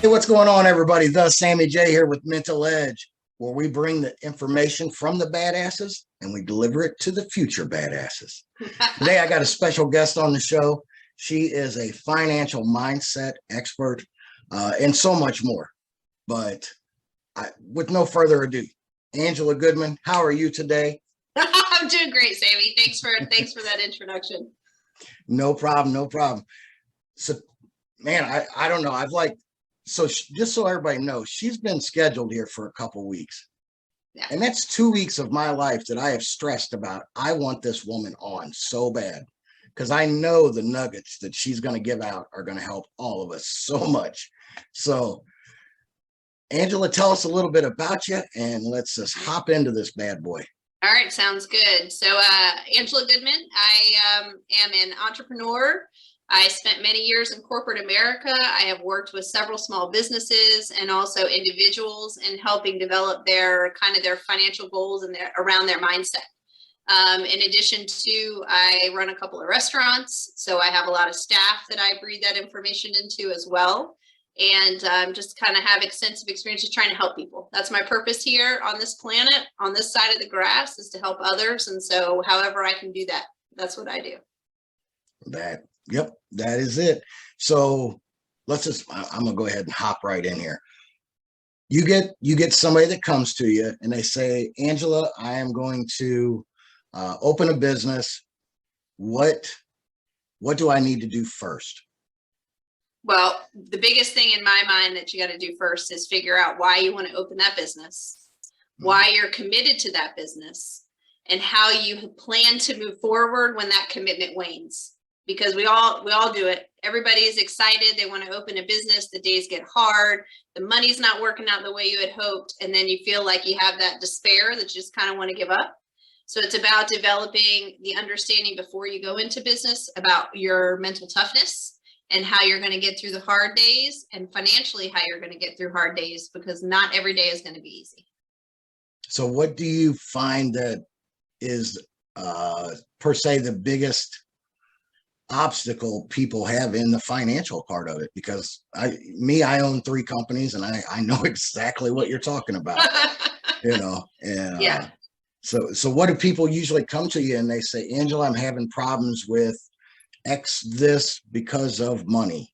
Hey, what's going on, everybody? The Sammy J here with Mental Edge, where we bring the information from the badasses and we deliver it to the future badasses. Today, I got a special guest on the show. She is a financial mindset expert and so much more. But with no further ado, Angela Goodman, how are you today? I'm doing great, Sammy. Thanks for that introduction. No problem, no problem. So, man, I don't know. Just so everybody knows, she's been scheduled here for a couple weeks. Yeah. And that's 2 weeks of my life that I have stressed about. I want this woman on so bad because I know the nuggets that she's going to give out are going to help all of us so much. So, Angela, tell us a little bit about you and let's just hop into this bad boy. All right, sounds good. So, Angela Goodman, I am an entrepreneur. I spent many years in corporate America. I have worked with several small businesses and also individuals in helping develop their financial goals and around their mindset. In addition to, I run a couple of restaurants, so I have a lot of staff that I breathe that information into as well. And just kind of have extensive experience just trying to help people. That's my purpose here on this planet, on this side of the grass, is to help others. And so however I can do that, that's what I do. Yep, that is it. So I'm gonna go ahead and hop right in here. You get somebody that comes to you and they say, Angela, I am going to open a business. What do I need to do first? Well, the biggest thing in my mind that you got to do first is figure out why you want to open that business, why you're committed to that business, and how you plan to move forward when that commitment wanes. Because we all do it. Everybody is excited. They want to open a business. The days get hard. The money's not working out the way you had hoped. And then you feel like you have that despair that you just kind of want to give up. So it's about developing the understanding before you go into business about your mental toughness and how you're going to get through the hard days, and financially how you're going to get through hard days, because not every day is going to be easy. So what do you find that is per se the biggest obstacle people have in the financial part of it? Because I own 3 companies and I know exactly what you're talking about. Yeah. So what do people usually come to you and they say, Angela, I'm having problems with X this because of money?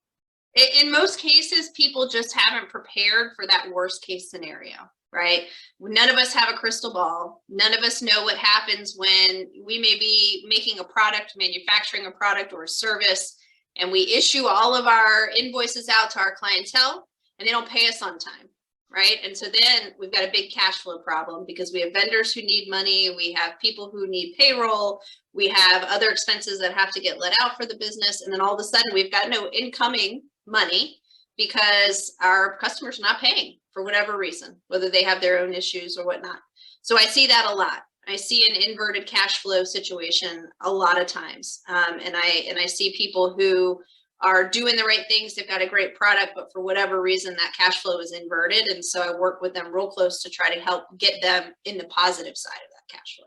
In most cases, people just haven't prepared for that worst case scenario, right? None of us have a crystal ball. None of us know what happens when we may be making a product, manufacturing a product or a service, and we issue all of our invoices out to our clientele and they don't pay us on time, right? And so then we've got a big cash flow problem because we have vendors who need money. We have people who need payroll. We have other expenses that have to get let out for the business. And then all of a sudden we've got no incoming money because our customers are not paying for whatever reason, whether they have their own issues or whatnot. So I see that a lot. I see an inverted cash flow situation a lot of times. And I see people who are doing the right things. They've got a great product, but for whatever reason, that cash flow is inverted. And so I work with them real close to try to help get them in the positive side of that cash flow.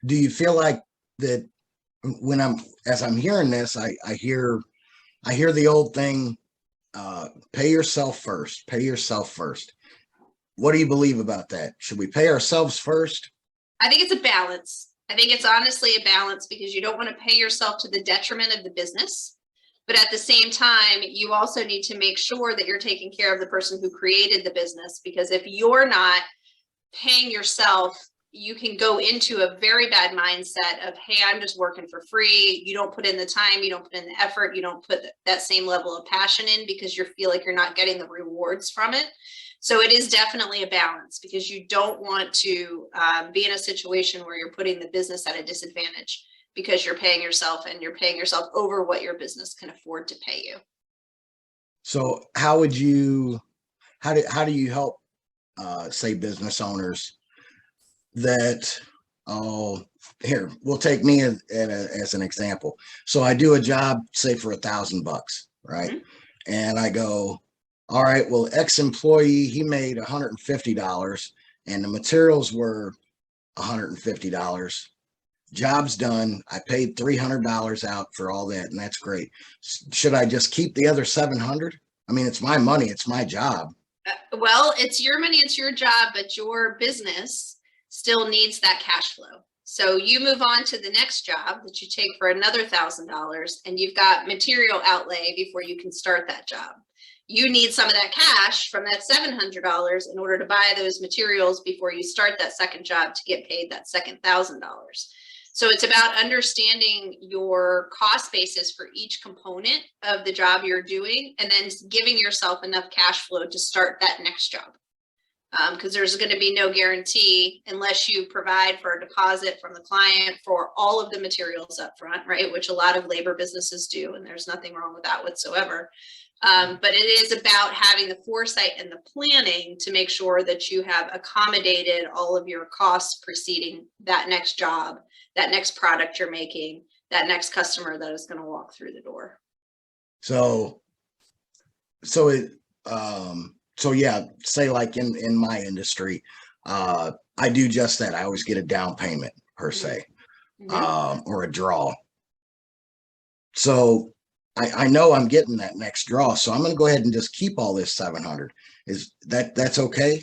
Do you feel like that as I'm hearing this, I hear the old thing, pay yourself first, pay yourself first. What do you believe about that? Should we pay ourselves first? I think it's a balance. I think it's honestly a balance, because you don't want to pay yourself to the detriment of the business. But at the same time, you also need to make sure that you're taking care of the person who created the business, because if you're not paying yourself, you can go into a very bad mindset of, hey, I'm just working for free. You don't put in the time, you don't put in the effort, you don't put that same level of passion in because you feel like you're not getting the rewards from it. So it is definitely a balance, because you don't want to be in a situation where you're putting the business at a disadvantage because you're paying yourself, and you're paying yourself over what your business can afford to pay you. So how do you help say business owners that, here, we'll take me as an example. So I do a job, say for $1,000, right? Mm-hmm. And I go, all right, well, ex-employee, he made $150 and the materials were $150. Job's done. I paid $300 out for all that, and that's great. Should I just keep the other $700? I mean, it's my money, it's my job. Well, it's your money, it's your job, but your business still needs that cash flow. So you move on to the next job that you take for another $1,000, and you've got material outlay before you can start that job. You need some of that cash from that $700 in order to buy those materials before you start that second job to get paid that second $1,000. So it's about understanding your cost basis for each component of the job you're doing, and then giving yourself enough cash flow to start that next job. Because there's going to be no guarantee unless you provide for a deposit from the client for all of the materials up front, right? Which a lot of labor businesses do, and there's nothing wrong with that whatsoever. But it is about having the foresight and the planning to make sure that you have accommodated all of your costs preceding that next job, that next product you're making, that next customer that is going to walk through the door. So yeah, say like in my industry, I do just that. I always get a down payment per se, or a draw. So I know I'm getting that next draw, so I'm going to go ahead and just keep all this 700. That's okay?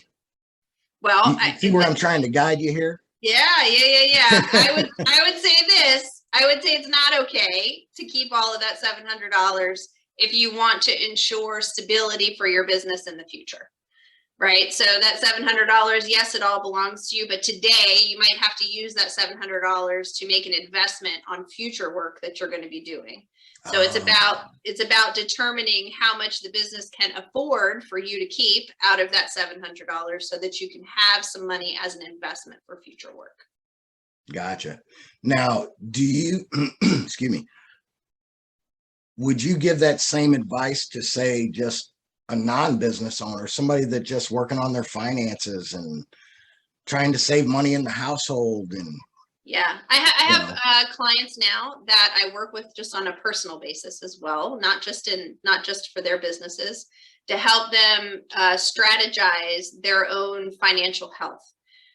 Well, you see where I'm trying to guide you here? Yeah. I would say this. I would say it's not okay to keep all of that $700 if you want to ensure stability for your business in the future, right? So that $700, yes, it all belongs to you, but today you might have to use that $700 to make an investment on future work that you're going to be doing. So it's about determining how much the business can afford for you to keep out of that $700 so that you can have some money as an investment for future work. Gotcha. Now, do you, excuse me, would you give that same advice to, say, just a non-business owner, somebody that's just working on their finances and trying to save money in the household? And yeah, I have clients now that I work with just on a personal basis as well, not just for their businesses, to help them strategize their own financial health.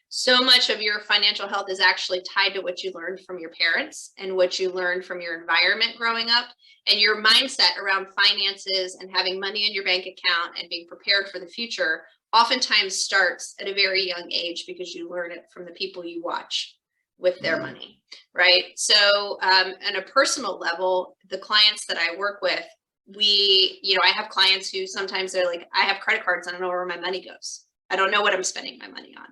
So much of your financial health is actually tied to what you learned from your parents and what you learned from your environment growing up, and your mindset around finances and having money in your bank account and being prepared for the future oftentimes starts at a very young age because you learn it from the people you watch with their money, right? So on a personal level, the clients that I work with, I have clients who sometimes they're like, I have credit cards, I don't know where my money goes. I don't know what I'm spending my money on.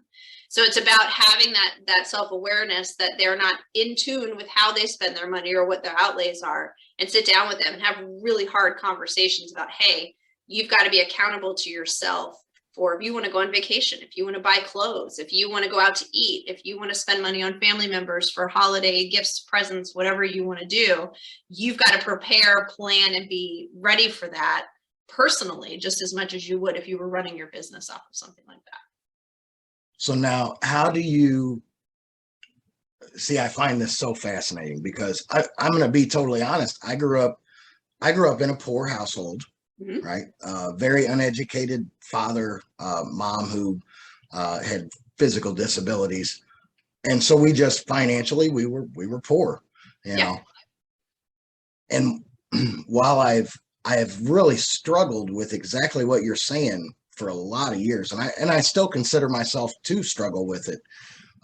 So it's about having that self-awareness that they're not in tune with how they spend their money or what their outlays are, and sit down with them and have really hard conversations about, hey, you've got to be accountable to yourself for if you want to go on vacation, if you want to buy clothes, if you want to go out to eat, if you want to spend money on family members for holiday gifts, presents, whatever you want to do, you've got to prepare, plan, and be ready for that personally, just as much as you would if you were running your business off of something like that. So now, how do you see? I find this so fascinating because I'm going to be totally honest. I grew up in a poor household. Mm-hmm. Right. Very uneducated father, mom who had physical disabilities. And so we just financially, we were poor, you know. And while I have really struggled with exactly what you're saying for a lot of years, and I still consider myself to struggle with it.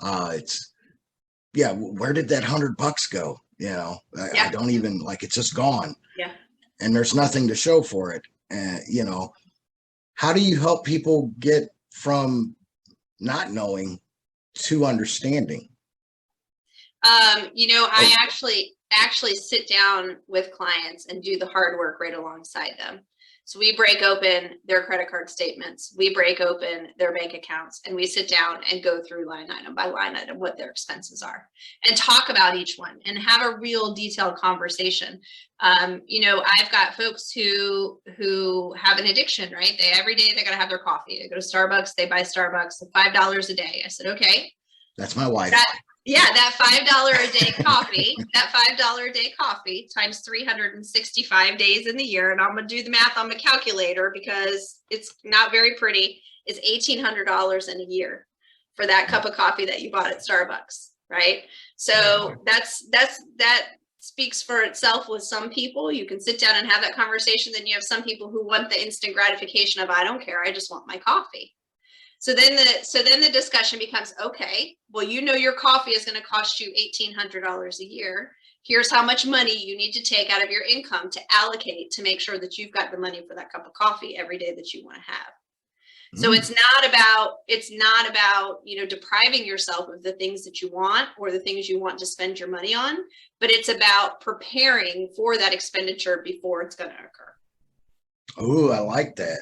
Where did that $100 go? You know, I don't even, like, it's just gone. Yeah. And there's nothing to show for it. You know, how do you help people get from not knowing to understanding? I actually sit down with clients and do the hard work right alongside them. So we break open their credit card statements, we break open their bank accounts, and we sit down and go through line item by line item what their expenses are and talk about each one and have a real detailed conversation. I've got folks who have an addiction, right? Every day they got to have their coffee. They go to Starbucks, they buy Starbucks, $5 a day. I said, okay. That's my wife. That $5 a day coffee, that $5 a day coffee times 365 days in the year. And I'm going to do the math on the calculator because it's not very pretty. It's $1,800 in a year for that cup of coffee that you bought at Starbucks. Right. So that speaks for itself with some people. You can sit down and have that conversation. Then you have some people who want the instant gratification of, I don't care, I just want my coffee. So then the discussion becomes, okay, well, you know, your coffee is going to cost you $1,800 a year. Here's how much money you need to take out of your income to allocate to make sure that you've got the money for that cup of coffee every day that you want to have. So it's not about, you know, depriving yourself of the things that you want or the things you want to spend your money on, but it's about preparing for that expenditure before it's going to occur. Oh, I like that.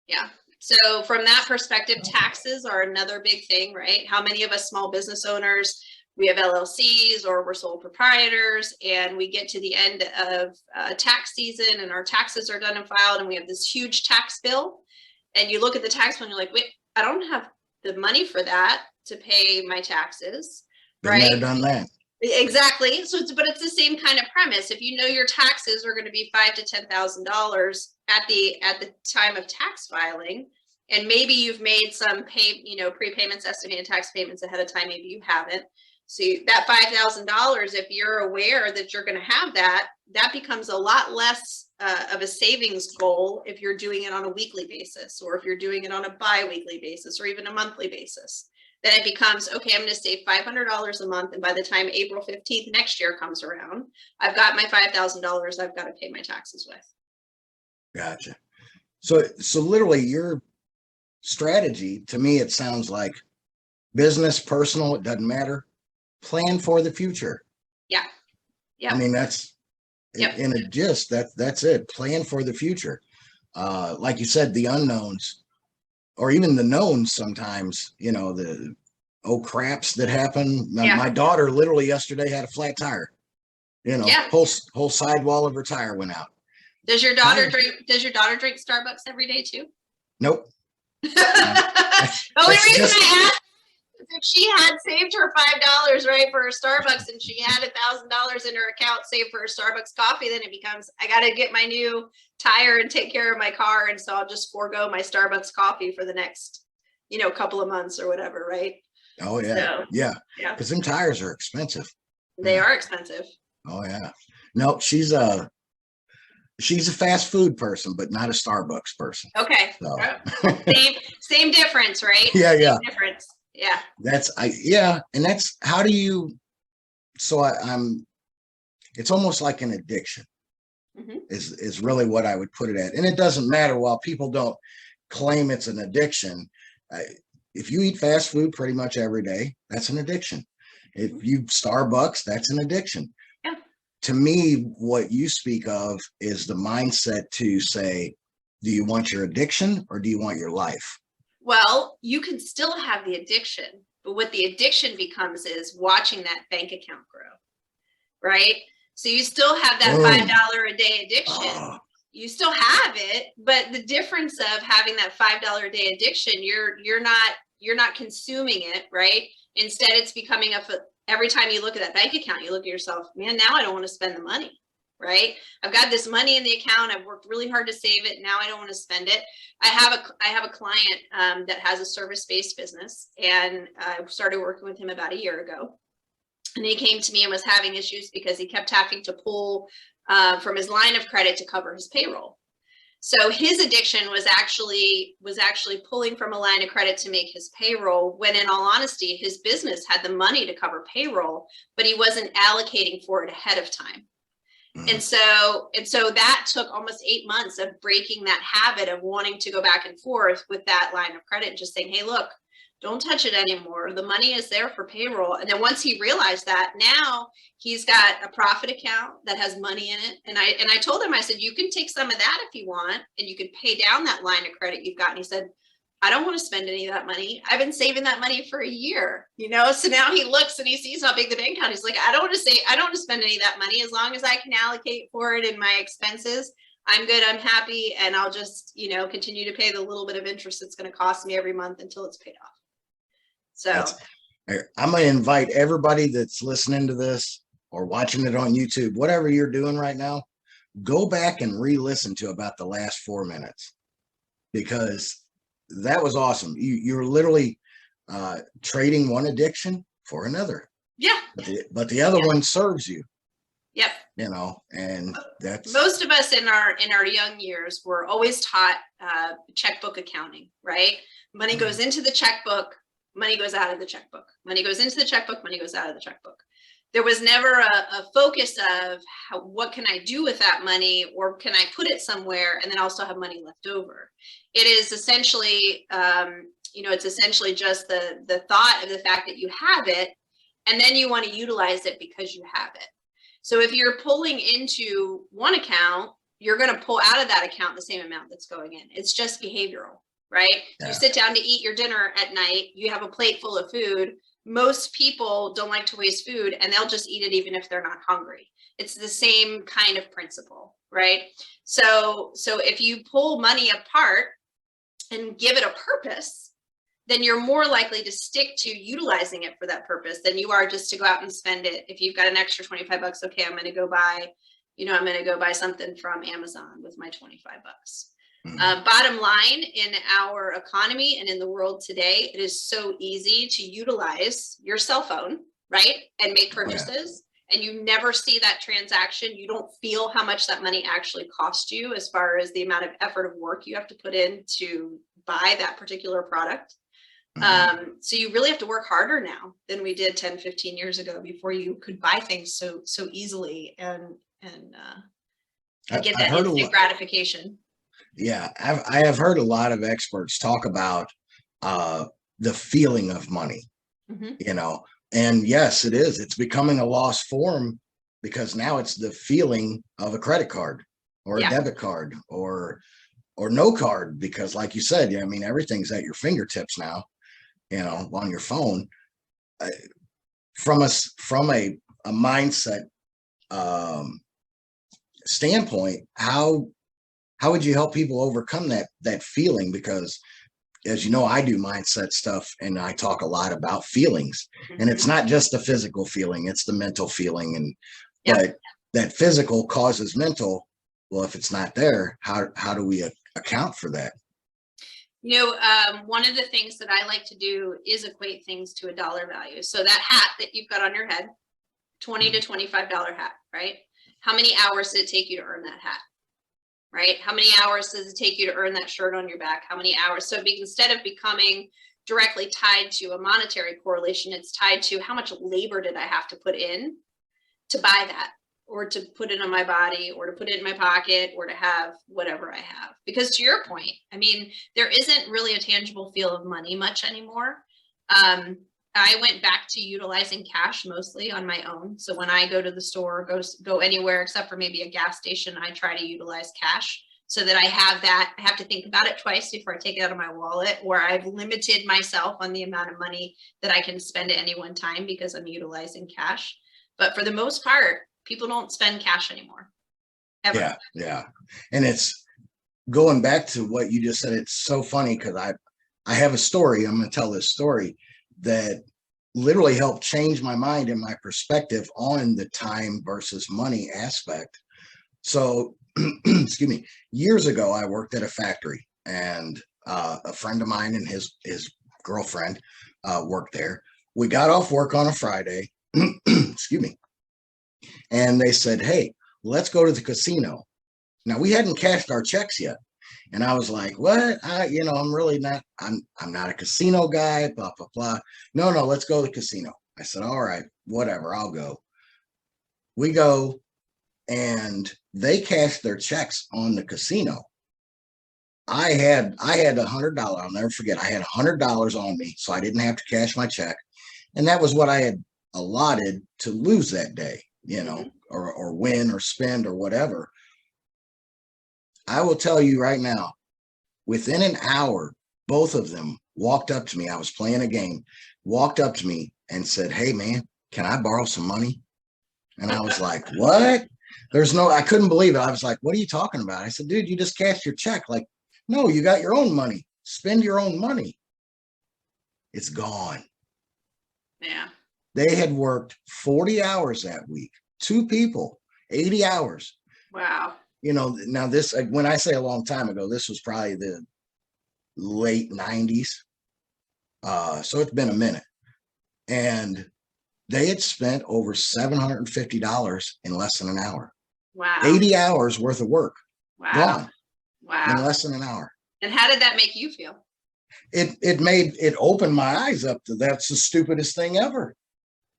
Yeah. So from that perspective, taxes are another big thing, right? How many of us small business owners, we have LLCs or we're sole proprietors, and we get to the end of tax season and our taxes are done and filed, and we have this huge tax bill. And you look at the tax bill and you're like, wait, I don't have the money for that to pay my taxes, right? Been there, done that. Exactly. So, but it's the same kind of premise. If you know your taxes are going to be $5,000 to $10,000 at the time of tax filing, and maybe you've made some prepayments, estimated tax payments ahead of time, maybe you haven't. So that $5,000, if you're aware that you're going to have that becomes a lot less of a savings goal if you're doing it on a weekly basis, or if you're doing it on a bi-weekly basis, or even a monthly basis. Then it becomes, okay, I'm going to save $500 a month, and by the time April 15th next year comes around, I've got my $5,000 I've got to pay my taxes with. Gotcha. So literally your strategy, to me, it sounds like business, personal, it doesn't matter. Plan for the future. Yeah. Yeah. I mean, that's in a gist, that's it. Plan for the future. Like you said, the unknowns, or even the knowns sometimes, you know, the craps that happen. My daughter literally yesterday had a flat tire. You know, whole sidewall of her tire went out. Does your daughter drink Starbucks every day too? Nope. The only reason I asked is if she had saved her $5, right, for her Starbucks, and she had $1,000 in her account saved for her Starbucks coffee, then it becomes, I got to get my new tire and take care of my car, and so I'll just forego my Starbucks coffee for the next, couple of months or whatever, right? Oh yeah, yeah. Because them tires are expensive. They are expensive. Oh yeah. No, she's a fast food person, but not a Starbucks person. Okay. So. Same difference, right? Yeah, same difference. Yeah. And that's how do you? So I'm. It's almost like an addiction. Mm-hmm. Is really what I would put it at, and it doesn't matter. While people don't claim it's an addiction, if you eat fast food pretty much every day, that's an addiction. If you Starbucks, that's an addiction. Yeah. To me, what you speak of is the mindset to say, do you want your addiction or do you want your life? Well, you can still have the addiction, but what the addiction becomes is watching that bank account grow, right? So you still have that $5 a day addiction. You still have it, but the difference of having that $5 a day addiction, you're not consuming it, right? Instead, it's becoming every time you look at that bank account, you look at yourself, man, now I don't want to spend the money, right? I've got this money in the account. I've worked really hard to save it. Now I don't want to spend it. I have a client that has a service-based business, and I started working with him about a year ago. And he came to me and was having issues because he kept having to pull from his line of credit to cover his payroll. So his addiction was actually pulling from a line of credit to make his payroll, when in all honesty, his business had the money to cover payroll, but he wasn't allocating for it ahead of time. Mm-hmm. And so that took almost 8 months of breaking that habit of wanting to go back and forth with that line of credit and just saying, hey, look, don't touch it anymore. The money is there for payroll. And then once he realized that, now he's got a profit account that has money in it. And I told him, I said, you can take some of that if you want, and you can pay down that line of credit you've got. And he said, I don't want to spend any of that money. I've been saving that money for a year, So now he looks and he sees how big the bank account is. He's like, I don't want to spend any of that money. As long as I can allocate for it in my expenses, I'm good. I'm happy. And I'll just, continue to pay the little bit of interest it's going to cost me every month until it's paid off. So I'm going to invite everybody that's listening to this or watching it on YouTube, whatever you're doing right now, go back and re-listen to about the last 4 minutes, because that was awesome. You're literally trading one addiction for another. Yeah. But the other one serves you. Yep. And that's most of us in our young years were always taught checkbook accounting, right? Money goes into the checkbook, money goes out of the checkbook. Money goes into the checkbook, money goes out of the checkbook. There was never a focus of what can I do with that money, or can I put it somewhere and then also have money left over? It is essentially, it's essentially just the thought of the fact that you have it, and then you want to utilize it because you have it. So if you're pulling into one account, you're going to pull out of that account the same amount that's going in. It's just behavioral, right? Yeah. You sit down to eat your dinner at night, you have a plate full of food. Most people don't like to waste food, and they'll just eat it even if they're not hungry. It's the same kind of principle, right? So if you pull money apart and give it a purpose, then you're more likely to stick to utilizing it for that purpose than you are just to go out and spend it. If you've got an extra 25 bucks, okay, I'm going to go buy, I'm going to go buy something from Amazon with my 25 bucks. Bottom line, in our economy and in the world today, it is so easy to utilize your cell phone, right? And make purchases. And you never see that transaction. You don't feel how much that money actually cost you as far as the amount of effort of work you have to put in to buy that particular product. So you really have to work harder now than we did 10, 15 years ago before you could buy things so easily and get that instant gratification. Yeah, I have heard a lot of experts talk about the feeling of money, and yes, it is. It's becoming a lost form because now it's the feeling of a credit card or a debit card or no card, because like you said, everything's at your fingertips now. On your phone. From a mindset standpoint, how would you help people overcome that feeling? Because as you know, I do mindset stuff and I talk a lot about feelings, and it's not just the physical feeling, it's the mental feeling. And but that physical causes mental. Well, if it's not there, how do we account for that? One of the things that I like to do is equate things to a dollar value. So that hat that you've got on your head, $20 to $25 hat, right? How many hours did it take you to earn that hat, right? How many hours does it take you to earn that shirt on your back? How many hours? So instead of becoming directly tied to a monetary correlation, it's tied to how much labor did I have to put in to buy that, or to put it on my body, or to put it in my pocket, or to have whatever I have. Because to your point, there isn't really a tangible feel of money much anymore. I went back to utilizing cash mostly on my own. So when I go to the store, go anywhere except for maybe a gas station, I try to utilize cash so that I have that. I have to think about it twice before I take it out of my wallet, or I've limited myself on the amount of money that I can spend at any one time because I'm utilizing cash. But for the most part, people don't spend cash anymore. Ever. Yeah. And it's going back to what you just said. It's so funny because I have a story. I'm going to tell this story that literally helped change my mind and my perspective on the time versus money aspect. So, excuse me, years ago, I worked at a factory, and a friend of mine and his girlfriend worked there. We got off work on a Friday, excuse me, and they said, hey, let's go to the casino. Now, we hadn't cashed our checks yet. And I was like, what? I'm really not, I'm not a casino guy, blah, blah, blah. No, let's go to the casino. I said, all right, whatever, I'll go. We go, and they cashed their checks on the casino. I had $100. I'll never forget. I had $100 on me, so I didn't have to cash my check. And that was what I had allotted to lose that day, or win or spend or whatever. I will tell you right now, within an hour, both of them walked up to me. I was playing a game, walked up to me and said, hey man, can I borrow some money? And I was like, what? I couldn't believe it. I was like, what are you talking about? I said, dude, you just cashed your check. Like, no, you got your own money. Spend your own money. It's gone. Yeah. They had worked 40 hours that week, 2 people, 80 hours. Wow. Now this, when I say a long time ago, this was probably the late 90s. So it's been a minute. And they had spent over $750 in less than an hour. Wow. 80 hours worth of work Wow. gone Wow. in less than an hour. And how did that make you feel? It opened my eyes up to that's the stupidest thing ever.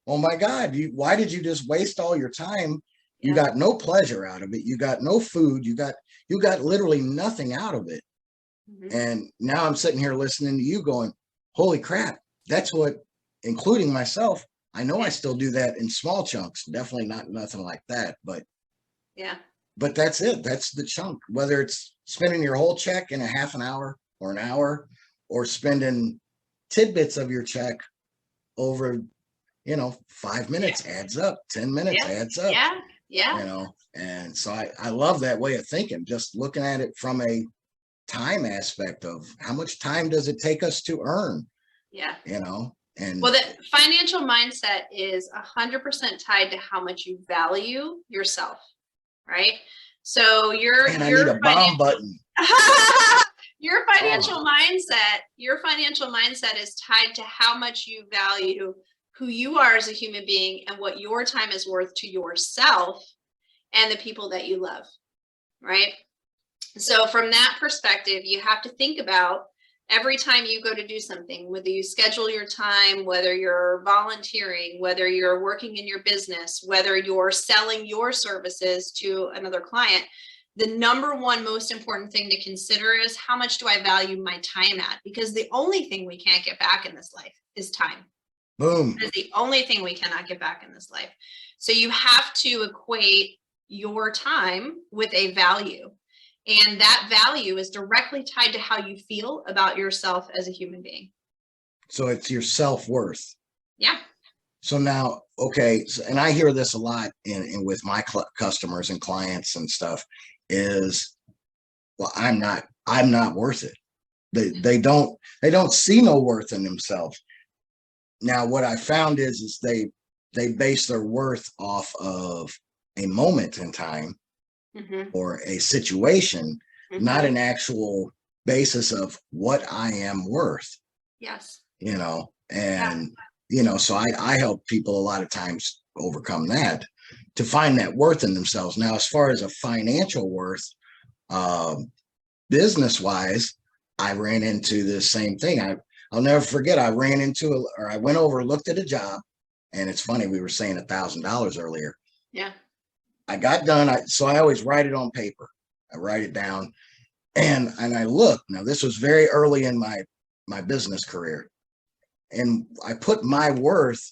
Oh my God, why did you just waste all your time? You got no pleasure out of it. You got no food. You got literally nothing out of it. Mm-hmm. And now I'm sitting here listening to you going, holy crap, that's what, including myself, I know I still do that in small chunks, definitely not nothing like that, but but that's it. That's the chunk, whether it's spending your whole check in a half an hour or an hour, or spending tidbits of your check over, 5 minutes adds up, 10 minutes adds up. And so I love that way of thinking, just looking at it from a time aspect of how much time does it take us to earn? And well, the financial mindset is 100% tied to how much you value yourself, right? So I need a bomb button. Your financial mindset is tied to how much you value who you are as a human being and what your time is worth to yourself and the people that you love, right? So from that perspective, you have to think about every time you go to do something, whether you schedule your time, whether you're volunteering, whether you're working in your business, whether you're selling your services to another client, the number one most important thing to consider is how much do I value my time at? Because the only thing we can't get back in this life is time. Boom. It's the only thing we cannot get back in this life. So you have to equate your time with a value. And that value is directly tied to how you feel about yourself as a human being. So it's your self-worth. Yeah. So now, okay, and I hear this a lot in with my customers and clients and stuff is, well, I'm not worth it. They don't see no worth in themselves. Now, what I found is they base their worth off of a moment in time or a situation, not an actual basis of what I am worth. Yes. So I help people a lot of times overcome that, to find that worth in themselves. Now, as far as a financial worth, business wise, I ran into the same thing. I'll never forget. I went over, looked at a job, and it's funny, we were saying $1,000 earlier. Yeah. I got done. So I always write it on paper. I write it down, and I look. Now, this was very early in my business career, and I put my worth.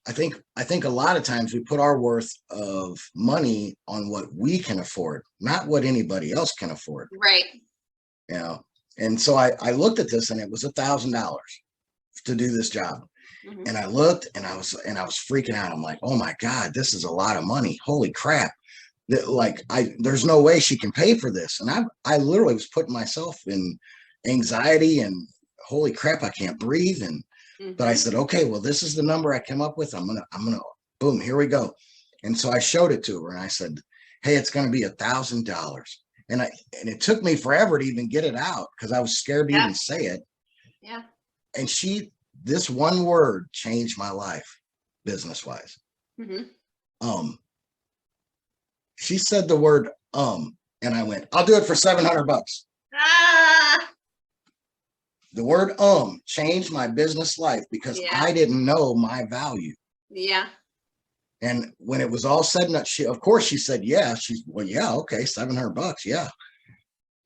I think a lot of times we put our worth of money on what we can afford, not what anybody else can afford. Right. And so I looked at this, and it was $1,000 to do this job. And I looked, and I was freaking out. I'm like, oh my God, this is a lot of money. Holy crap. There's no way she can pay for this. And I literally was putting myself in anxiety and holy crap, I can't breathe. And, but I said, okay, well, this is the number I came up with. I'm going to, boom, here we go. And so I showed it to her, and I said, hey, it's going to be $1,000. And it took me forever to even get it out because I was scared to even say it. Yeah. And this one word changed my life business wise. She said the word, and I went, I'll do it for $700. The word, changed my business life because I didn't know my value. Yeah. And when it was all said and done, of course she said, yeah, okay. $700. Yeah.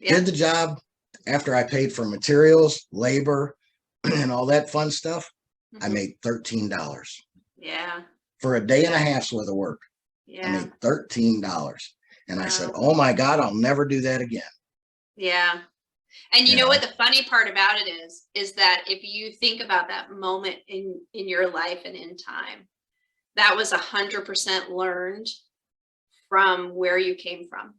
Did the job after I paid for materials, labor, and all that fun stuff. I made $13. Yeah. For a day and a half's worth of work. Yeah. I made $13. And I said, oh my God, I'll never do that again. Yeah. And you know what the funny part about it is that if you think about that moment in your life and in time, that was 100% learned from where you came from.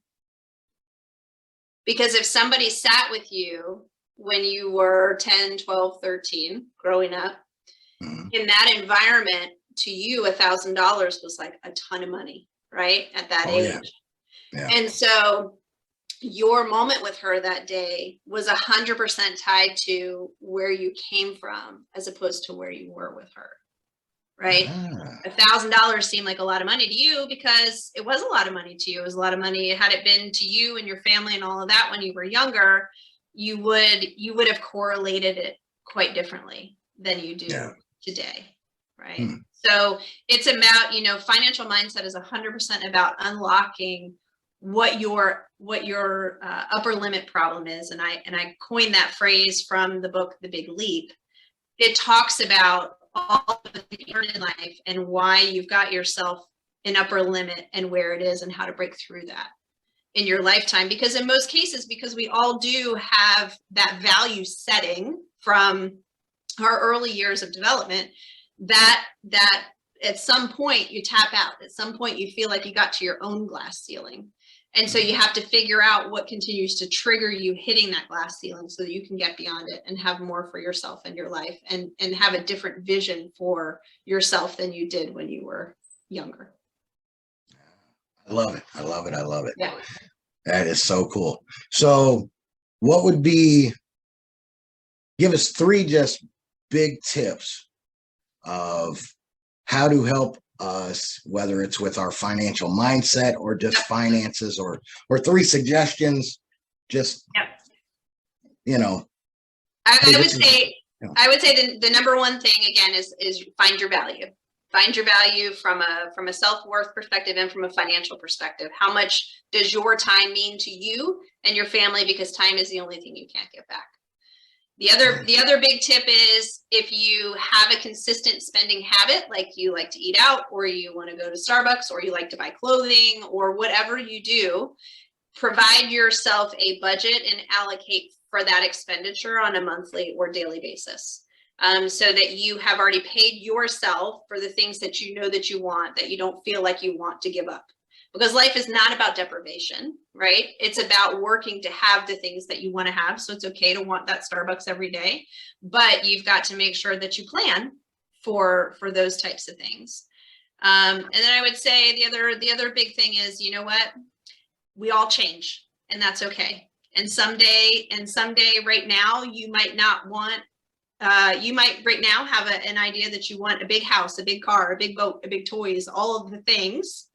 Because if somebody sat with you when you were 10, 12, 13, growing up, in that environment, to you, $1,000 was like a ton of money, right? At that age. Yeah. And so your moment with her that day was 100% tied to where you came from as opposed to where you were with her. right? Ah, $1,000 seemed like a lot of money to you because it was a lot of money to you. It was a lot of money. Had it been to you and your family and all of that when you were younger, you would have correlated it quite differently than you do yeah. today, right? Hmm. So it's about, financial mindset is 100% about unlocking what your upper limit problem is. And I coined that phrase from the book, The Big Leap. It talks about all the things you learn in life and why you've got yourself an upper limit and where it is and how to break through that in your lifetime. Because in most cases, because we all do have that value setting from our early years of development, that at some point you tap out. At some point you feel like you got to your own glass ceiling. And so you have to figure out what continues to trigger you hitting that glass ceiling so that you can get beyond it and have more for yourself and your life and have a different vision for yourself than you did when you were younger. I love it. I love it. I love it. Yeah. That is so cool. So what would be, give us 3 just big tips of how to help us, whether it's with our financial mindset or just finances, or 3 suggestions, just, I would say the number one thing again is find your value. Find your value from a self-worth perspective and from a financial perspective. How much does your time mean to you and your family? Because time is the only thing you can't get back. The other big tip is, if you have a consistent spending habit, like you like to eat out, or you want to go to Starbucks, or you like to buy clothing, or whatever you do, provide yourself a budget and allocate for that expenditure on a monthly or daily basis. So that you have already paid yourself for the things that you know that you want, that you don't feel like you want to give up. Because life is not about deprivation, right? It's about working to have the things that you want to have. So it's okay to want that Starbucks every day, but you've got to make sure that you plan for those types of things. And then I would say the other big thing is, you know what? We all change, and that's okay. And someday right now, you might not want, you might right now have an idea that you want a big house, a big car, a big boat, a big toys, all of the things.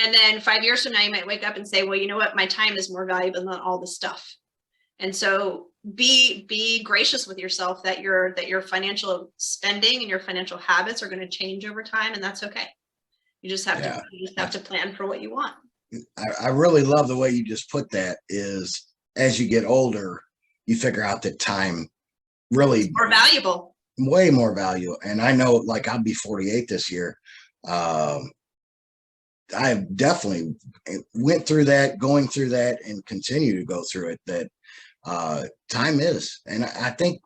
And then 5 years from now, you might wake up and say, well, you know what? My time is more valuable than all the stuff. And so be gracious with yourself that your financial spending and your financial habits are going to change over time. And that's okay. You just have to plan for what you want. I really love the way you just put that, is as you get older, you figure out that time really it's more valuable, way more value. And I know, like, I'll be 48 this year. I definitely went through that, going through that, and continue to go through it, that time is. And I think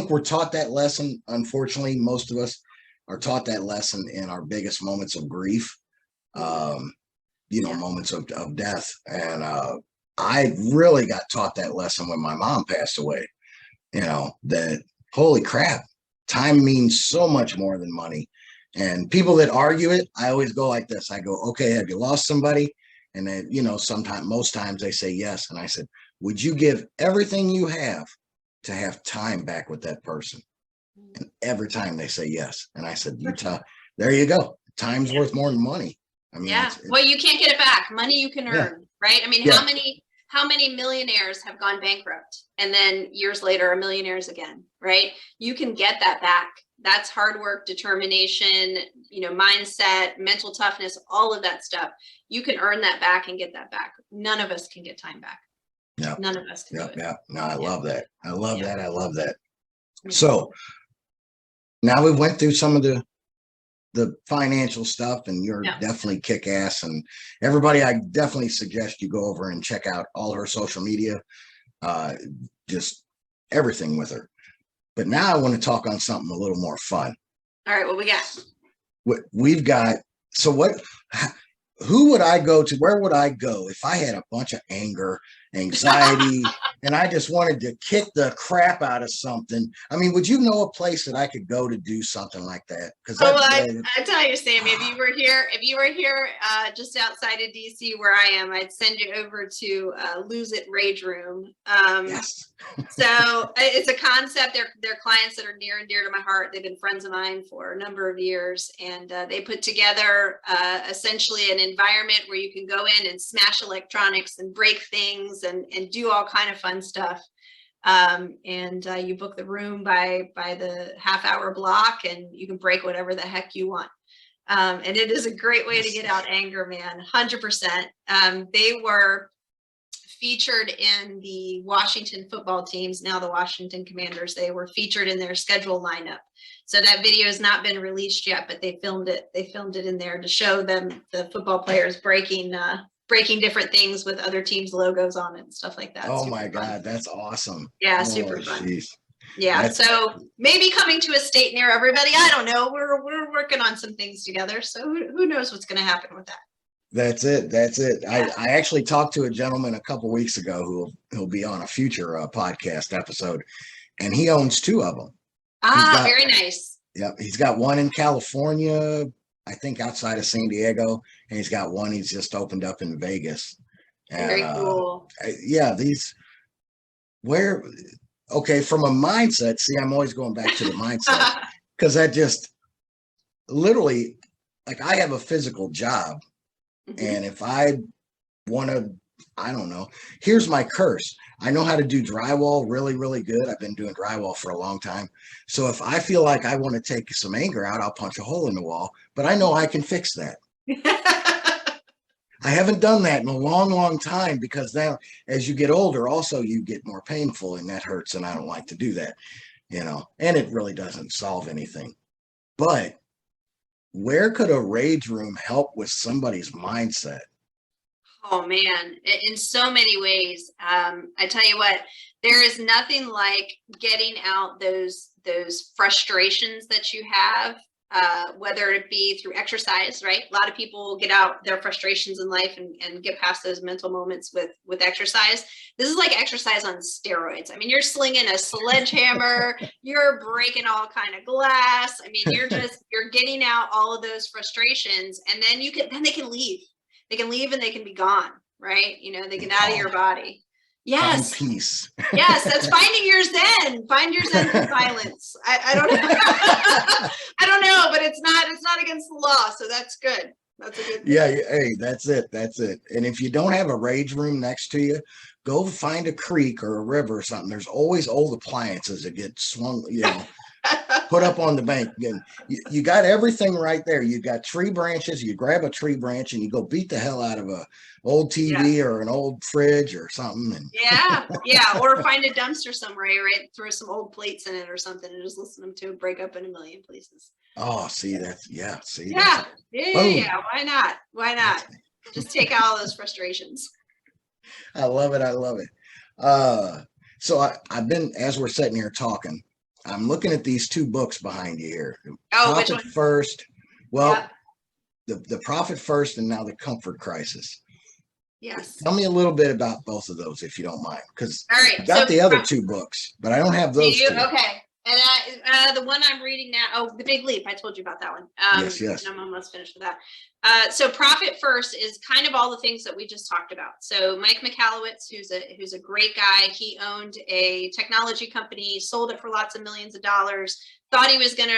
we're taught that lesson. Unfortunately, most of us are taught that lesson in our biggest moments of grief, moments of death. And I really got taught that lesson when my mom passed away, that holy crap, time means so much more than money. And people that argue it, I always go like this. I go, okay, have you lost somebody? And then, most times they say yes. And I said, would you give everything you have to have time back with that person? And every time they say yes. And I said, there you go. Time's worth more than money. I mean, well, you can't get it back. Money you can earn, right? I mean, how many millionaires have gone bankrupt and then years later are millionaires again, right? You can get that back. That's hard work, determination, mindset, mental toughness, all of that stuff. You can earn that back and get that back. None of us can get time back. Yeah. None of us can do it. Yeah. No, I love that. I love that. I love that. So now we went through some of the financial stuff, and you're definitely kick ass. And everybody, I definitely suggest you go over and check out all her social media, just everything with her. But now I want to talk on something a little more fun. All right, what we got? We've got, who would I go to? Where would I go if I had a bunch of anger, anxiety, and I just wanted to kick the crap out of something. I mean, would you know a place that I could go to do something like that? Because I tell you, Sammy, if you were here just outside of DC where I am, I'd send you over to Lose It Rage Room. yes. So it's a concept. They're clients that are near and dear to my heart. They've been friends of mine for a number of years, and they put together essentially an environment where you can go in and smash electronics and break things and do all kind of fun stuff. And you book the room by the half-hour block, and you can break whatever the heck you want. And it is a great way to get out anger, man. 100%. They were featured in the Washington football teams, now the Washington Commanders. They were featured in their schedule lineup. So that video has not been released yet, but they filmed it. They filmed it in there to show them, the football players, breaking different things with other teams' logos on it and stuff like that. Oh my God, that's awesome. Yeah, oh, super fun. Geez. Yeah, so maybe coming to a state near everybody. I don't know. We're working on some things together, so who knows what's going to happen with that. That's it. Yeah. I actually talked to a gentleman a couple weeks ago who'll be on a future podcast episode, and he owns 2 of them. Very nice. Yeah, he's got one in California, I think outside of San Diego, and he's got one he's just opened up in Vegas. And, very cool. Yeah, okay, from a mindset, see, I'm always going back to the mindset, because that just literally, like, I have a physical job. And if I want to, I don't know, here's my curse. I know how to do drywall really, really good. I've been doing drywall for a long time. So if I feel like I want to take some anger out, I'll punch a hole in the wall, but I know I can fix that. I haven't done that in a long, long time, because now as you get older, also you get more painful, and that hurts. And I don't like to do that, and it really doesn't solve anything. But where could a rage room help with somebody's mindset? Oh man, in so many ways. I tell you what, there is nothing like getting out those frustrations that you have, whether it be through exercise, right? A lot of people get out their frustrations in life and get past those mental moments with exercise. This is like exercise on steroids. I mean, you're slinging a sledgehammer, you're breaking all kind of glass. I mean, you're getting out all of those frustrations, and then they can leave. They can leave and they can be gone, right? They get out of your body. Yes. Find peace. Yes, that's finding your zen. Find your zen through violence. I don't know. I don't know, but it's not against the law, so that's good. That's a good thing. Yeah, hey, that's it. And if you don't have a rage room next to you, go find a creek or a river or something. There's always old appliances that get swung, put up on the bank. And you got everything right there. You got tree branches. You grab a tree branch and you go beat the hell out of a old TV or an old fridge or something. And yeah. Or find a dumpster somewhere, right? Throw some old plates in it or something, and just listen to them to break up in a million places. Oh, see, that's see. Yeah. Why not? Just take out all those frustrations. I love it. So I've been, as we're sitting here talking, I'm looking at these 2 books behind you here. Which one? First. Well, the Profit First, and now the Comfort Crisis. Yes. Tell me a little bit about both of those, if you don't mind, because I got the other 2 books, but I don't have those 2. Okay. And the one I'm reading now, The Big Leap, I told you about that one. Yes. I'm almost finished with that. So Profit First is kind of all the things that we just talked about. So Mike Michalowicz, who's a great guy, he owned a technology company, sold it for lots of millions of dollars, thought he was gonna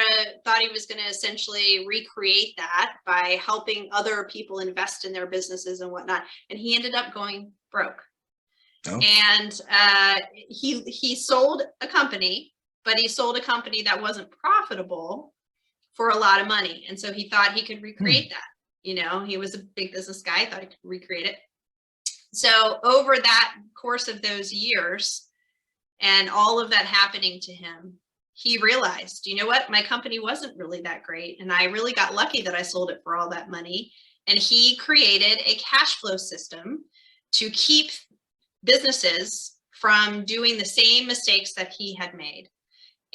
essentially recreate that by helping other people invest in their businesses and whatnot. And he ended up going broke. Oh. And he sold a company, but he sold a company that wasn't profitable for a lot of money. And so he thought he could recreate that. He was a big business guy, thought he could recreate it. So over that course of those years and all of that happening to him, he realized, you know what, my company wasn't really that great. And I really got lucky that I sold it for all that money. And he created a cash flow system to keep businesses from doing the same mistakes that he had made.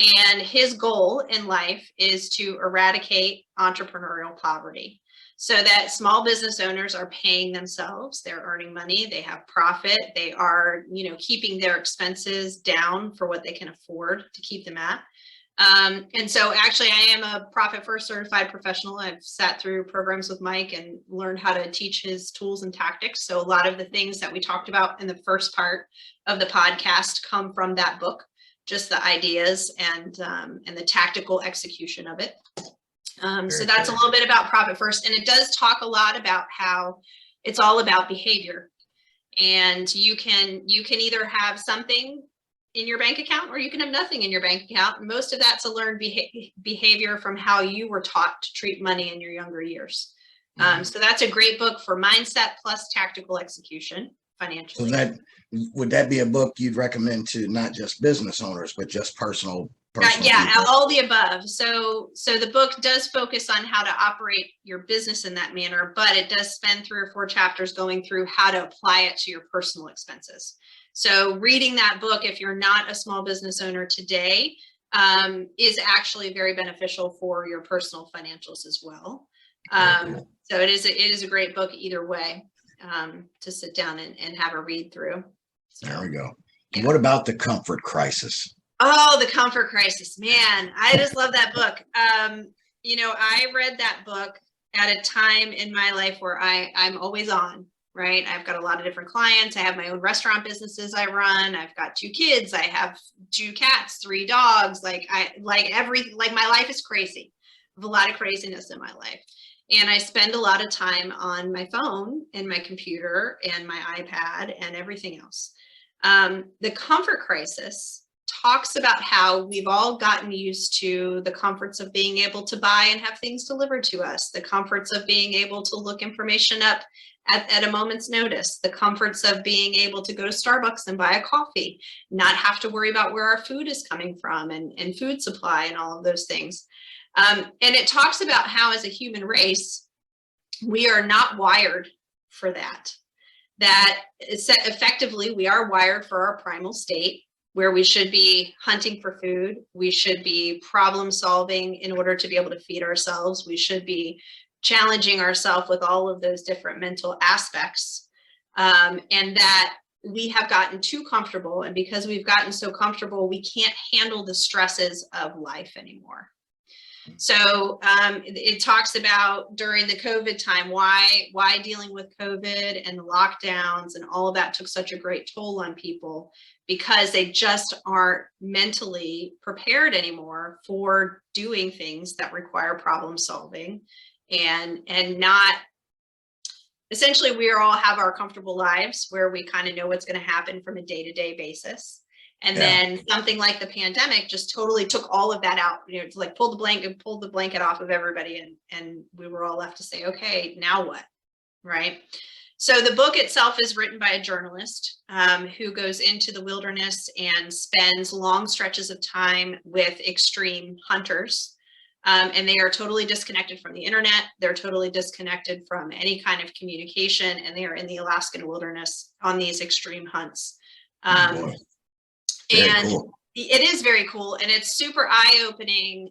And his goal in life is to eradicate entrepreneurial poverty so that small business owners are paying themselves, they're earning money, they have profit, they are, keeping their expenses down for what they can afford to keep them at. And so actually I am a Profit First certified professional. I've sat through programs with Mike and learned how to teach his tools and tactics. So a lot of the things that we talked about in the first part of the podcast come from that book, just the ideas and the tactical execution of it. So that's a little bit about Profit First. And it does talk a lot about how it's all about behavior. And you can either have something in your bank account or you can have nothing in your bank account. Most of that's a learned behavior from how you were taught to treat money in your younger years. So that's a great book for mindset plus tactical execution financially. So would that be a book you'd recommend to not just business owners, but just personal yeah, people? all the above. So the book does focus on how to operate your business in that manner, but it does spend 3 or 4 chapters going through how to apply it to your personal expenses. So reading that book, if you're not a small business owner today, is actually very beneficial for your personal financials as well. So it is a great book either way, to sit down and have a read through. So, there we go. Yeah. What about the comfort crisis? Oh, the comfort crisis, man. I just love that book. I read that book at a time in my life where I'm always on, right? I've got a lot of different clients. I have my own restaurant businesses I run. I've got 2 kids. I have 2 cats, 3 dogs. My life is crazy. I have a lot of craziness in my life. And I spend a lot of time on my phone and my computer and my iPad and everything else. The comfort crisis talks about how we've all gotten used to the comforts of being able to buy and have things delivered to us, the comforts of being able to look information up at a moment's notice, the comforts of being able to go to Starbucks and buy a coffee, not have to worry about where our food is coming from and food supply and all of those things. And it talks about how as a human race, we are not wired for that effectively we are wired for our primal state, where we should be hunting for food. We should be problem solving in order to be able to feed ourselves. We should be challenging ourselves with all of those different mental aspects. And that we have gotten too comfortable. And because we've gotten so comfortable, we can't handle the stresses of life anymore. So it talks about during the COVID time, why dealing with COVID and the lockdowns and all of that took such a great toll on people, because they just aren't mentally prepared anymore for doing things that require problem solving and not, essentially we all have our comfortable lives where we kind of know what's going to happen from a day-to-day basis. And then something like the pandemic just totally took all of that out, like pulled the blanket off of everybody. And we were all left to say, okay, now what? Right. So the book itself is written by a journalist who goes into the wilderness and spends long stretches of time with extreme hunters. And they are totally disconnected from the internet. They're totally disconnected from any kind of communication. And they are in the Alaskan wilderness on these extreme hunts. And cool. It is very cool. And it's super eye-opening.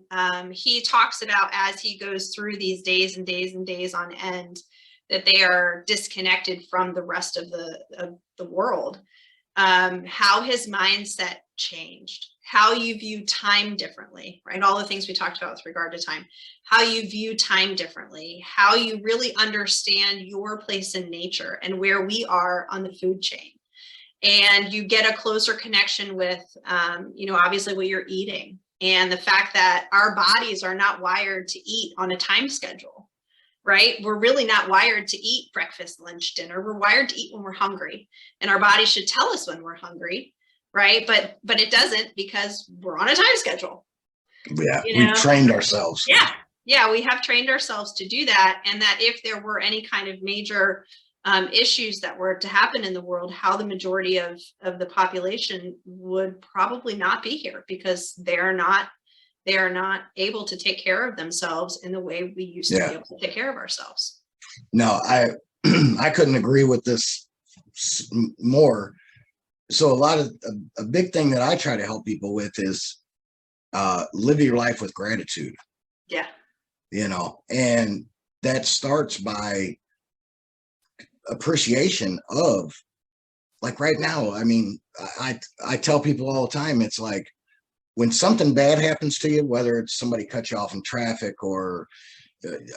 He talks about, as he goes through these days and days and days on end, that they are disconnected from the rest of the world. How his mindset changed, how you view time differently, right? All the things we talked about with regard to time, how you view time differently, how you really understand your place in nature and where we are on the food chain. And you get a closer connection with, obviously what you're eating and the fact that our bodies are not wired to eat on a time schedule, right? We're really not wired to eat breakfast, lunch, dinner. We're wired to eat when we're hungry, and our body should tell us when we're hungry, right? But it doesn't, because we're on a time schedule. Yeah, we've trained ourselves. Yeah, we have trained ourselves to do that. And that if there were any kind of major issues that were to happen in the world, how the majority of the population would probably not be here, because they are not able to take care of themselves in the way we used to be able to take care of ourselves. No, I couldn't agree with this more. So a big thing that I try to help people with is live your life with gratitude. Yeah. And that starts by appreciation of, like right now. I mean, I tell people all the time, it's like when something bad happens to you, whether it's somebody cut you off in traffic or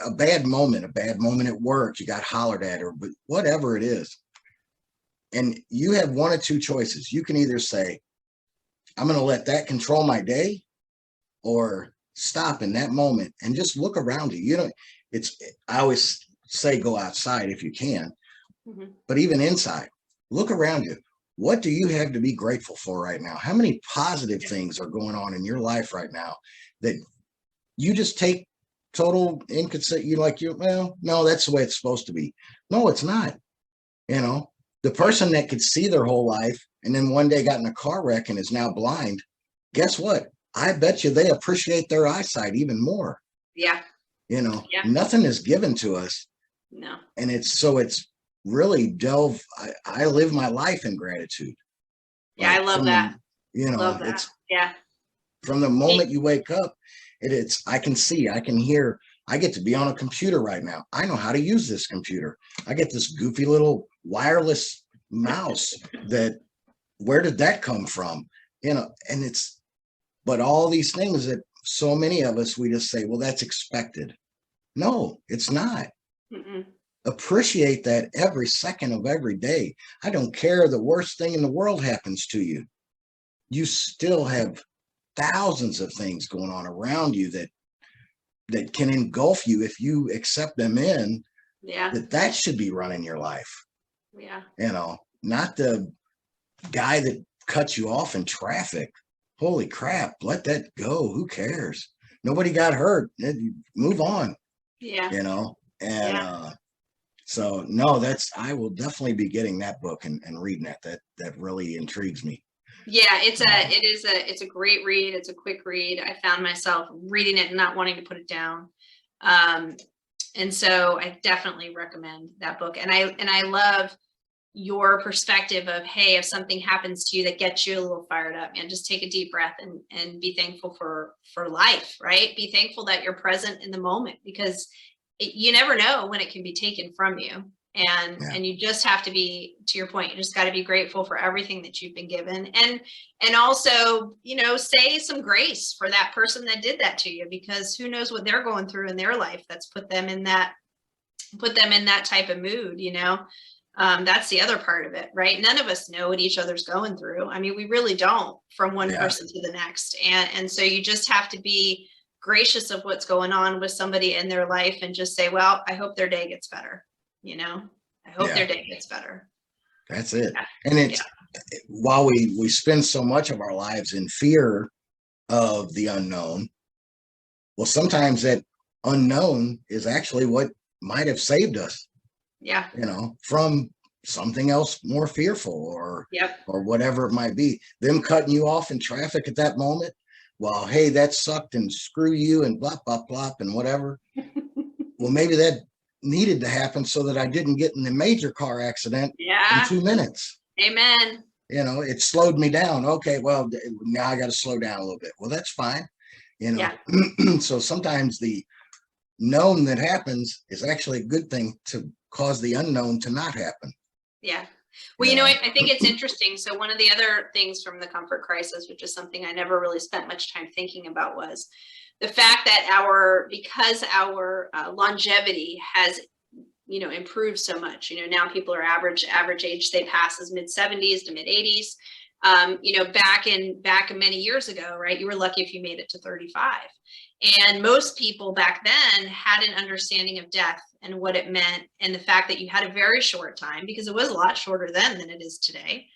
a bad moment at work, you got hollered at, or whatever it is. And you have one of two choices. You can either say, I'm going to let that control my day, or stop in that moment and just look around you. I always say, go outside if you can, but even inside, look around you. What do you have to be grateful for right now? How many positive things are going on in your life right now that you just take total inconsiderate? Well, no, that's the way it's supposed to be. No, it's not. The person that could see their whole life and then one day got in a car wreck and is now blind, guess what? I bet you they appreciate their eyesight even more. Yeah. Nothing is given to us. No. And it's really I live my life in gratitude. Yeah, I love that. Love that. From the moment you wake up, I can see, I can hear, I get to be on a computer right now. I know how to use this computer. I get this goofy little wireless mouse where did that come from? But all these things that so many of us, we just say, well, that's expected. No, it's not. Appreciate that every second of every day. I don't care the worst thing in the world happens to you. You still have thousands of things going on around you that can engulf you if you accept them in. Yeah. That should be running your life. Yeah. Not the guy that cuts you off in traffic. Holy crap, let that go. Who cares? Nobody got hurt. Move on. Yeah. So no, I will definitely be getting that book and reading that. That really intrigues me. Yeah, it's a great read. It's a quick read. I found myself reading it and not wanting to put it down. And so I definitely recommend that book. And I love your perspective of, hey, if something happens to you that gets you a little fired up, man, just take a deep breath and be thankful for life, right? Be thankful that you're present in the moment, because you never know when it can be taken from you. And you just have to be, to your point, you just got to be grateful for everything that you've been given. And also, say some grace for that person that did that to you, because who knows what they're going through in their life that's put them in that type of mood, that's the other part of it, right? None of us know what each other's going through. I mean, we really don't, from one person to the next. And so you just have to be gracious of what's going on with somebody in their life and just say, well, I hope their day gets better. I hope their day gets better. That's it. And while we spend so much of our lives in fear of the unknown, well, sometimes that unknown is actually what might have saved us. Yeah. From something else more fearful or whatever it might be. Them cutting you off in traffic at that moment. Well, hey, that sucked and screw you and blah, blah, blah, and whatever. Well, maybe that needed to happen so that I didn't get in a major car accident in 2 minutes. Amen. It slowed me down. Okay, well, now I got to slow down a little bit. Well, that's fine. So sometimes the known that happens is actually a good thing to cause the unknown to not happen. Yeah. Well, I think it's interesting. So one of the other things from the comfort crisis, which is something I never really spent much time thinking about, was the fact that because our longevity has, improved so much. Now people are average age they pass is mid-70s to mid-80s. Back many years ago, right, you were lucky if you made it to 35. And most people back then had an understanding of death and what it meant, and the fact that you had a very short time, because it was a lot shorter then than it is today.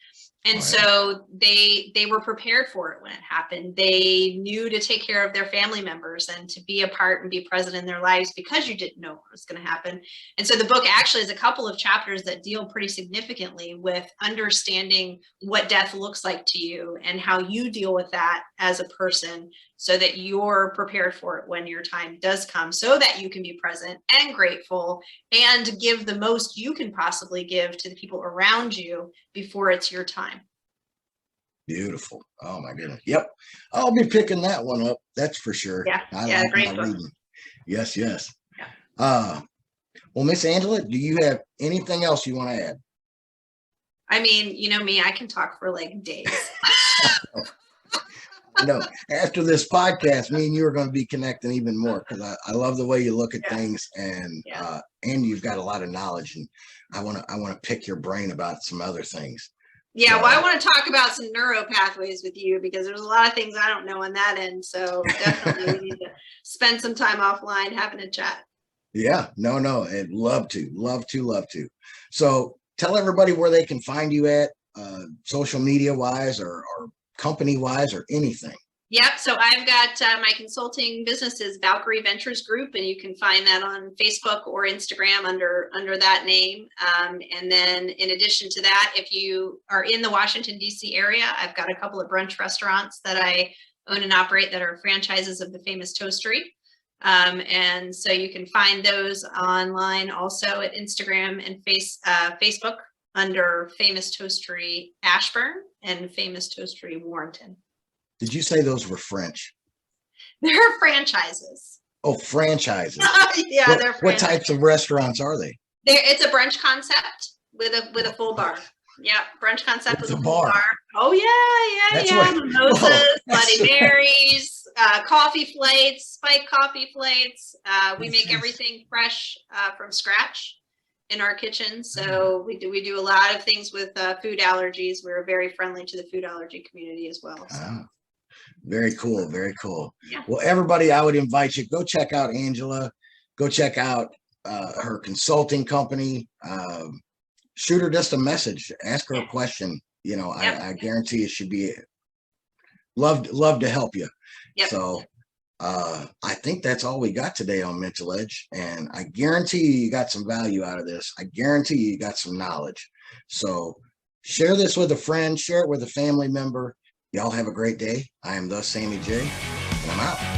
And so they were prepared for it when it happened. They knew to take care of their family members and to be a part and be present in their lives, because you didn't know what was going to happen. And so the book actually has a couple of chapters that deal pretty significantly with understanding what death looks like to you and how you deal with that as a person, so that you're prepared for it when your time does come, so that you can be present and grateful and give the most you can possibly give to the people around you before it's your time. Beautiful. Oh my goodness. Yep. I'll be picking that one up. That's for sure. Yeah. I Yeah. like Great my book. reading. Yes, yes. Yeah. Well, Miss Angela, do you have anything else you want to add? I mean, you know me, I can talk for like days. I know after this podcast, me and you are going to be connecting even more because I love the way you look at things, and you've got a lot of knowledge, and I want to pick your brain about some other things. Yeah, So, well, I want to talk about some neuro pathways with you because there's a lot of things I don't know on that end. So definitely we need to spend some time offline having a chat. Yeah, no, I'd love to. So tell everybody where they can find you at, social media wise or company wise or anything. Yep. So I've got my consulting business is Valkyrie Ventures Group, and you can find that on Facebook or Instagram under that name. And then in addition to that, if you are in the Washington, D.C. area, I've got a couple of brunch restaurants that I own and operate that are franchises of the famous Toastery. And so you can find those online also at Instagram and Facebook under Famous Toastery Ashburn and Famous Toastery Warrenton. Did you say those were French? They're franchises. Oh, franchises. Yeah, they're franchises. What types of restaurants are they? It's a brunch concept with a full bar. Yeah, brunch concept with a full bar. Oh yeah. Mimosas, Bloody Marys, coffee plates, spiked coffee plates. We make everything fresh from scratch in our kitchen. So we do a lot of things with food allergies. We're very friendly to the food allergy community as well. So. Very cool. Yeah. Well, everybody, I would invite you, go check out Angela, go check out her consulting company. Shoot her just a message, ask her a question. You know, I guarantee you she'd be love to help you. Yep. So I think that's all we got today on Mental Edge, and I guarantee you got some value out of this. I guarantee you got some knowledge. So share this with a friend, share it with a family member. Y'all have a great day. I am the Sammy J, and I'm out.